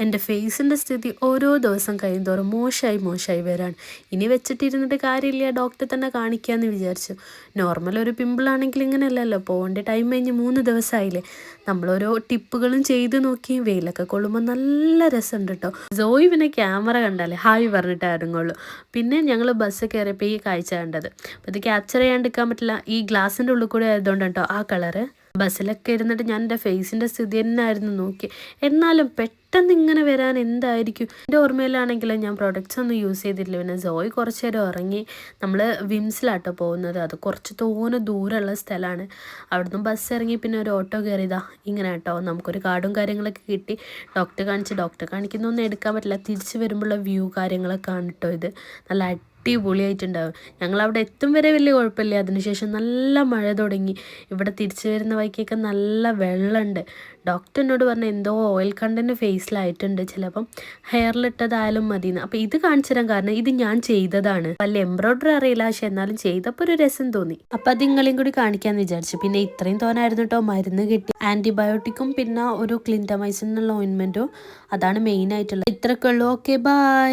എൻ്റെ ഫേസിൻ്റെ സ്ഥിതി ഓരോ ദിവസം കഴിയുന്തോറും മോശമായി വരാണ്. ഇനി വെച്ചിട്ടിരുന്നിട്ട് കാര്യമില്ല, ഡോക്ടറെ തന്നെ കാണിക്കാമെന്ന് വിചാരിച്ചു. നോർമൽ ഒരു പിമ്പിളാണെങ്കിൽ ഇങ്ങനെയല്ലല്ലോ, പോകേണ്ട ടൈം കഴിഞ്ഞ് 3 ദിവസമായില്ലേ. നമ്മളോരോ ടിപ്പുകളും ചെയ്ത് നോക്കി. വെയിലൊക്കെ കൊള്ളുമ്പോൾ നല്ല രസമുണ്ട് കേട്ടോ. സോയി പിന്നെ ക്യാമറ കണ്ടാലേ ഹായ് പറഞ്ഞിട്ട് ഇറങ്ങുള്ളൂ. പിന്നെ ഞങ്ങൾ ബസ് കയറിയപ്പോൾ ഈ കാഴ്ച കണ്ടത്. അപ്പോൾ ഇത് ക്യാപ്ചർ ചെയ്യാണ്ടിരിക്കാൻ പറ്റില്ല, ഈ ഗ്ലാസിൻ്റെ ഉള്ളിൽ കൂടെ ആയതുകൊണ്ട് കേട്ടോ ആ കളറ്. ബസ്സിലൊക്കെ ഇരുന്നിട്ട് ഞാൻ എൻ്റെ ഫേസിൻ്റെ സ്ഥിതി തന്നെയായിരുന്നു നോക്കി. എന്നാലും പെട്ടെന്ന് ഇങ്ങനെ വരാൻ എന്തായിരിക്കും? എൻ്റെ ഓർമ്മയിലാണെങ്കിൽ ഞാൻ പ്രൊഡക്ട്സ് ഒന്നും യൂസ് ചെയ്തിട്ടില്ല. പിന്നെ സോയി കുറച്ച് നേരം ഉറങ്ങി. നമ്മൾ വിംസിലാട്ടോ പോകുന്നത്, അത് കുറച്ച് ദൂരമുള്ള സ്ഥലമാണ്. അവിടുന്ന് ബസ് ഇറങ്ങി പിന്നെ ഒരു ഓട്ടോ കയറിയതാ. ഇങ്ങനെ കേട്ടോ നമുക്കൊരു കാർഡും കാര്യങ്ങളൊക്കെ കിട്ടി. ഡോക്ടറെ കാണിക്കുന്നൊന്നും എടുക്കാൻ പറ്റില്ല. തിരിച്ച് വരുമ്പോഴുള്ള വ്യൂ കാര്യങ്ങളൊക്കെ ആണ് കേട്ടോ ഇത്. നല്ല അടിപൊളിയായിട്ടുണ്ടാവും. ഞങ്ങളവിടെ എത്തും വരെ വലിയ കുഴപ്പമില്ല. അതിനുശേഷം നല്ല മഴ തുടങ്ങി. ഇവിടെ തിരിച്ചു വരുന്ന വഴിക്കൊക്കെ നല്ല വെള്ളമുണ്ട്. ഡോക്ടർ എന്നോട് പറഞ്ഞ എന്തോ ഓയിൽ കണ്ടൻറ്റ് ഫേസിലായിട്ടുണ്ട്, ചിലപ്പം ഹെയറിലിട്ടതായാലും മതിയെന്ന്. അപ്പോൾ ഇത് കാണിച്ചു തരാൻ കാരണം ഇത് ഞാൻ ചെയ്തതാണ്. വലിയ എംബ്രോയ്ഡറി അറിയില്ല, പക്ഷെ എന്നാലും ചെയ്തപ്പോൾ ഒരു രസം തോന്നി. അപ്പോൾ അത് നിങ്ങളെയും കൂടി കാണിക്കാമെന്ന് വിചാരിച്ചു. പിന്നെ ഇത്രയും തോന്നായിരുന്നു കേട്ടോ മരുന്ന് കിട്ടി. ആൻറ്റിബയോട്ടിക്കും പിന്നെ ഒരു ക്ലിൻറ്റമൈസിൻ എന്നുള്ള ഓയിൻമെൻറ്റും, അതാണ് മെയിൻ ആയിട്ടുള്ളത്. ഇത്രയൊക്കെ ഉള്ളൂ. Okay, by.